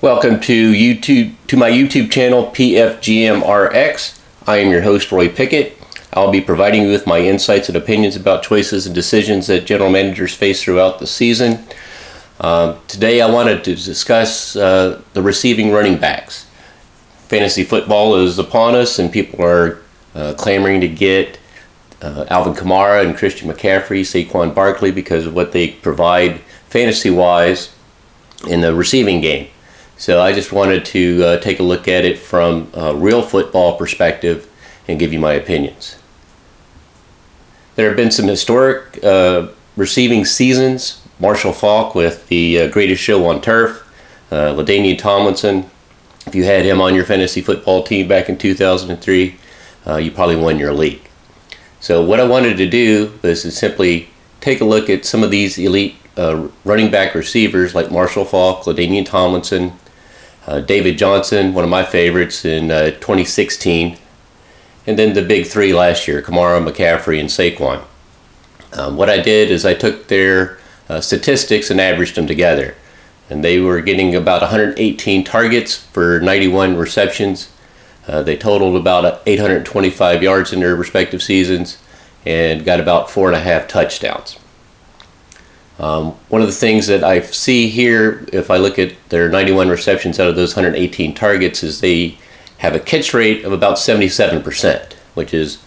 Welcome to my YouTube channel, PFGMRX. I am your host, Roy Pickett. I'll be providing you with my insights and opinions about choices and decisions that general managers face throughout the season. Today I wanted to discuss the receiving running backs. Fantasy football is upon us and people are clamoring to get Alvin Kamara and Christian McCaffrey, Saquon Barkley, because of what they provide fantasy-wise in the receiving game. So I just wanted to take a look at it from a real football perspective and give you my opinions. There have been some historic receiving seasons. Marshall Faulk with the greatest show on turf. LaDainian Tomlinson, if you had him on your fantasy football team back in 2003, you probably won your league. So what I wanted to do was to simply take a look at some of these elite running back receivers like Marshall Faulk, LaDainian Tomlinson, David Johnson, one of my favorites in 2016, and then the big three last year, Kamara, McCaffrey, and Saquon. What I did is I took their statistics and averaged them together, and they were getting about 118 targets for 91 receptions. They totaled about 825 yards in their respective seasons and got about 4.5 touchdowns. One of the things that I see here, if I look at their 91 receptions out of those 118 targets, is they have a catch rate of about 77%, which is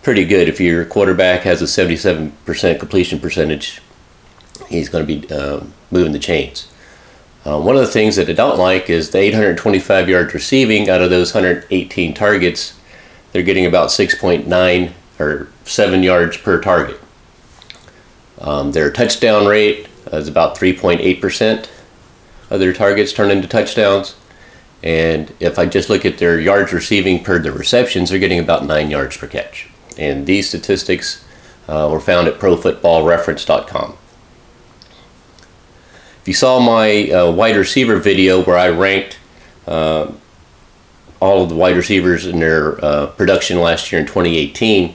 pretty good. If your quarterback has a 77% completion percentage, he's going to be moving the chains. One of the things that I don't like is the 825 yards receiving out of those 118 targets. They're getting about 6.9 or 7 yards per target. Their touchdown rate is about 3.8% of their targets turn into touchdowns. And if I just look at their yards receiving per the receptions, they're getting about 9 yards per catch. And these statistics were found at ProFootballReference.com. If you saw my wide receiver video where I ranked all of the wide receivers in their production last year in 2018,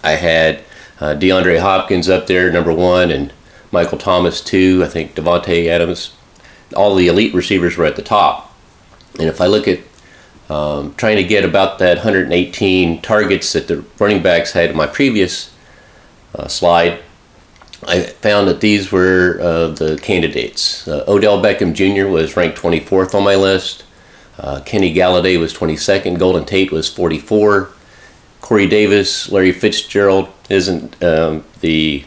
I had DeAndre Hopkins up there, number 1, and Michael Thomas 2. I think Devontae Adams. All the elite receivers were at the top. And if I look at trying to get about that 118 targets that the running backs had in my previous slide, I found that these were the candidates. Odell Beckham Jr. was ranked 24th on my list. Kenny Galladay was 22nd. Golden Tate was 44. Corey Davis, Larry Fitzgerald isn't the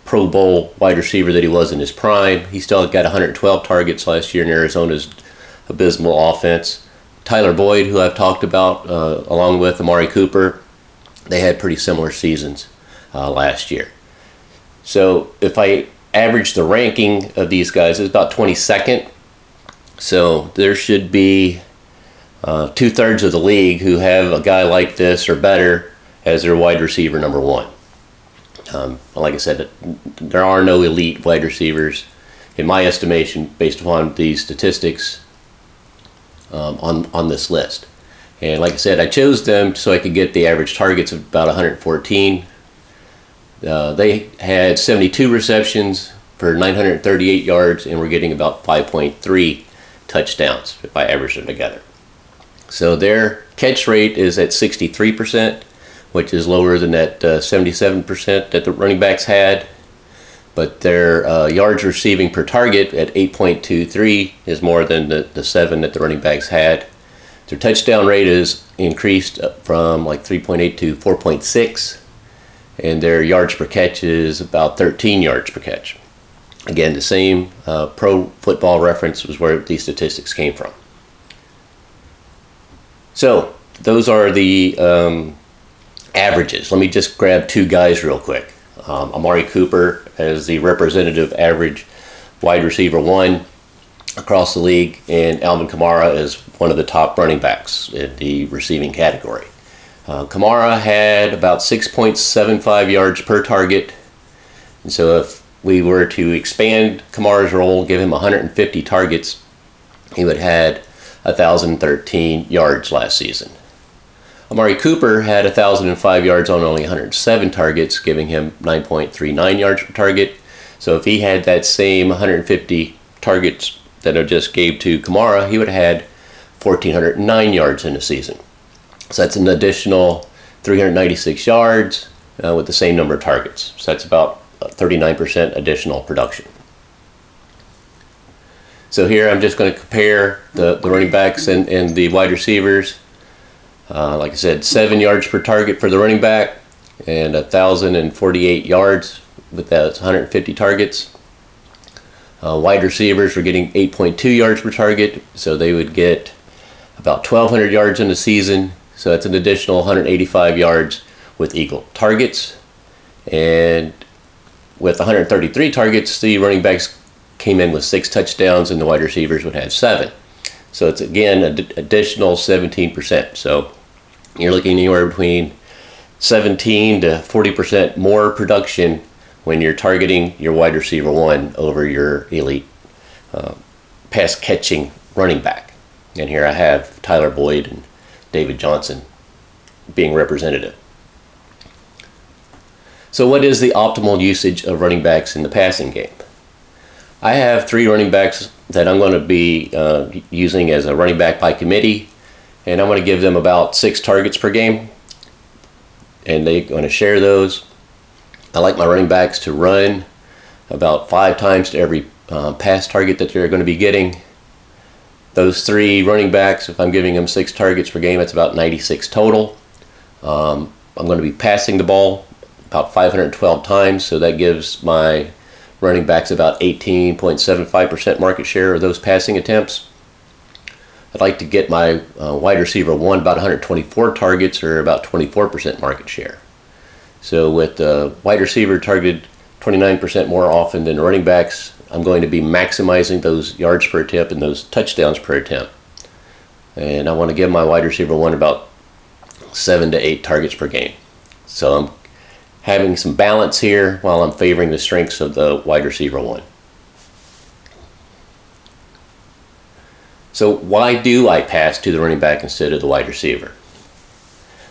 Pro Bowl wide receiver that he was in his prime. He still got 112 targets last year in Arizona's abysmal offense. Tyler Boyd, who I've talked about, along with Amari Cooper, they had pretty similar seasons last year. So if I average the ranking of these guys, it's about 22nd. So there should be 2/3 of the league who have a guy like this or better as their wide receiver number 1. Like I said, there are no elite wide receivers, in my estimation, based upon these statistics on this list. And like I said, I chose them so I could get the average targets of about 114. They had 72 receptions for 938 yards and were getting about 5.3 touchdowns if I average them together. So their catch rate is at 63%, which is lower than that 77% that the running backs had. But their yards receiving per target at 8.23 is more than the 7 that the running backs had. Their touchdown rate is increased from like 3.8 to 4.6. And their yards per catch is about 13 yards per catch. Again, the same Pro Football Reference was where these statistics came from. So those are the averages. Let me just grab 2 guys real quick. Amari Cooper as the representative average wide receiver 1 across the league, and Alvin Kamara is one of the top running backs in the receiving category. Kamara had about 6.75 yards per target. And so if we were to expand Kamara's role, give him 150 targets, he would have had 1,013 yards last season. Amari Cooper had 1,005 yards on only 107 targets, giving him 9.39 yards per target. So if he had that same 150 targets that I just gave to Kamara, he would have had 1,409 yards in the season. So that's an additional 396 yards with the same number of targets. So that's about 39% additional production. So here I'm just going to compare the running backs and the wide receivers. Like I said, 7 yards per target for the running back and 1,048 yards with that 150 targets. Wide receivers were getting 8.2 yards per target, so they would get about 1,200 yards in the season. So that's an additional 185 yards with equal targets. And with 133 targets, the running backs came in with 6 touchdowns and the wide receivers would have 7. So it's again an additional 17%. So you're looking anywhere between 17 to 40% more production when you're targeting your wide receiver 1 over your elite pass catching running back. And here I have Tyler Boyd and David Johnson being representative. So what is the optimal usage of running backs in the passing game? I have 3 running backs that I'm going to be using as a running back by committee, and I'm going to give them about 6 targets per game, and they're going to share those. I like my running backs to run about 5 times to every pass target that they're going to be getting. Those 3 running backs, if I'm giving them 6 targets per game, that's about 96 total. I'm going to be passing the ball about 512 times, so that gives my running backs about 18.75% market share of those passing attempts. I'd like to get my wide receiver 1 about 124 targets, or about 24% market share. So with the wide receiver targeted 29% more often than the running backs, I'm going to be maximizing those yards per attempt and those touchdowns per attempt. And I want to give my wide receiver 1 about 7 to 8 targets per game. So I'm having some balance here while I'm favoring the strengths of the wide receiver 1. So why do I pass to the running back instead of the wide receiver?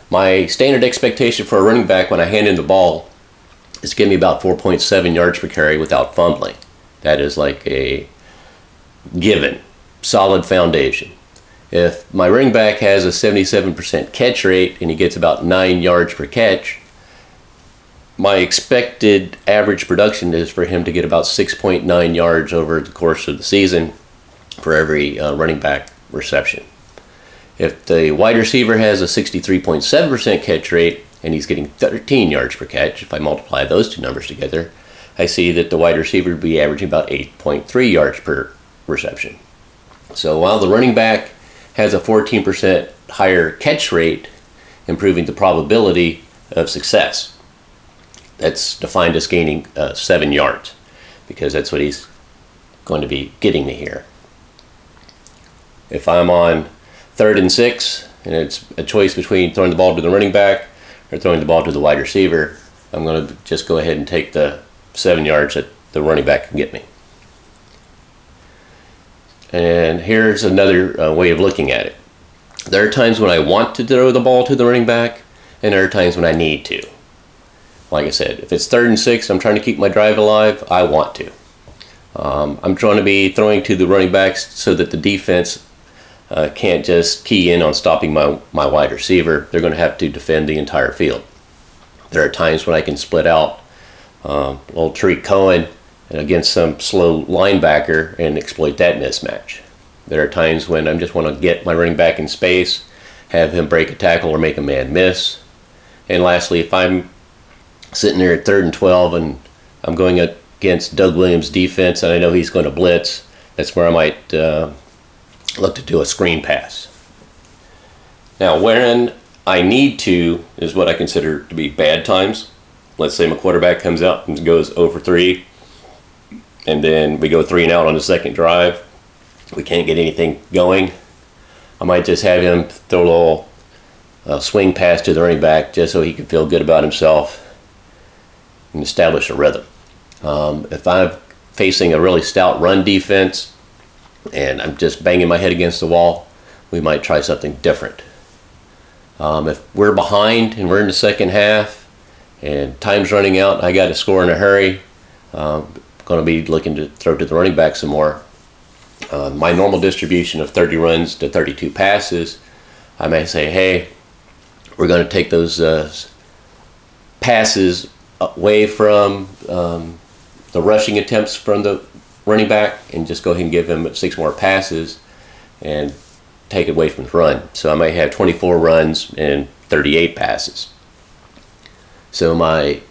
My standard expectation for a running back when I hand him the ball is to give me about 4.7 yards per carry without fumbling. That is like a given, solid foundation. If my running back has a 77% catch rate and he gets about 9 yards per catch, my expected average production is for him to get about 6.9 yards over the course of the season for every running back reception. If the wide receiver has a 63.7% catch rate and he's getting 13 yards per catch, if I multiply those 2 numbers together, I see that the wide receiver would be averaging about 8.3 yards per reception. So while the running back has a 14% higher catch rate, improving the probability of success. That's defined as gaining 7 yards, because that's what he's going to be getting to here. If I'm on 3rd and 6, and it's a choice between throwing the ball to the running back or throwing the ball to the wide receiver, I'm going to just go ahead and take the 7 yards that the running back can get me. And here's another way of looking at it. There are times when I want to throw the ball to the running back, and there are times when I need to. Like I said, if it's 3rd and 6, I'm trying to keep my drive alive, I want to. I'm trying to be throwing to the running backs so that the defense can't just key in on stopping my wide receiver. They're going to have to defend the entire field. There are times when I can split out old Tariq Cohen against some slow linebacker and exploit that mismatch. There are times when I just want to get my running back in space, have him break a tackle or make a man miss. And lastly, if I'm sitting there at 3rd and 12 and I'm going against Doug Williams' defense and I know he's going to blitz, that's where I might look to do a screen pass. Now, when I need to is what I consider to be bad times. Let's say my quarterback comes out and goes 0 for 3, and then we go 3 and out on the second drive. We can't get anything going. I might just have him throw a little swing pass to the running back just so he can feel good about himself and establish a rhythm. If I'm facing a really stout run defense and I'm just banging my head against the wall, we might try something different. If we're behind and we're in the second half and time's running out and I got to score in a hurry, I'm going to be looking to throw to the running back some more. my normal distribution of 30 runs to 32 passes, I may say, hey, we're going to take those passes away from the rushing attempts from the running back and just go ahead and give him 6 more passes and take it away from the run. So I might have 24 runs and 38 passes. So my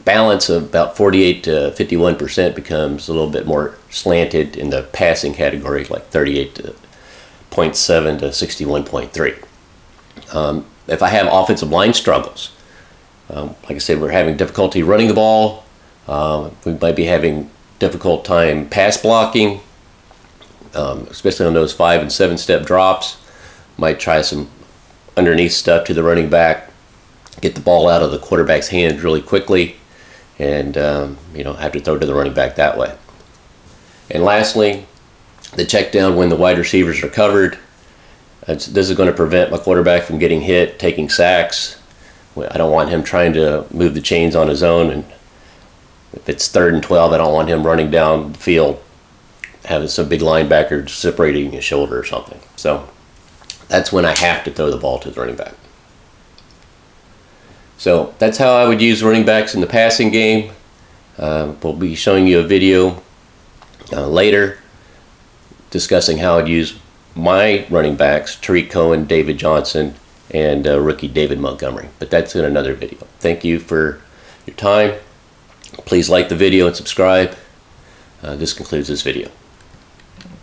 balance of about 48 to 51% becomes a little bit more slanted in the passing category, like 38.7 to 61.3. If I have offensive line struggles, like I said, we're having difficulty running the ball. We might be having difficult time pass blocking, especially on those 5 and 7 step drops. Might try some underneath stuff to the running back, get the ball out of the quarterback's hands really quickly, and have to throw to the running back that way. And lastly, the check down when the wide receivers are covered. This is going to prevent my quarterback from getting hit, taking sacks. I don't want him trying to move the chains on his own, and if it's 3rd and 12, I don't want him running down the field having some big linebacker separating his shoulder or something. So that's when I have to throw the ball to the running back. So that's how I would use running backs in the passing game. We'll be showing you a video later discussing how I'd use my running backs, Tariq Cohen, David Johnson, and rookie David Montgomery. But that's in another video. Thank you for your time. Please like the video and subscribe. This concludes this video.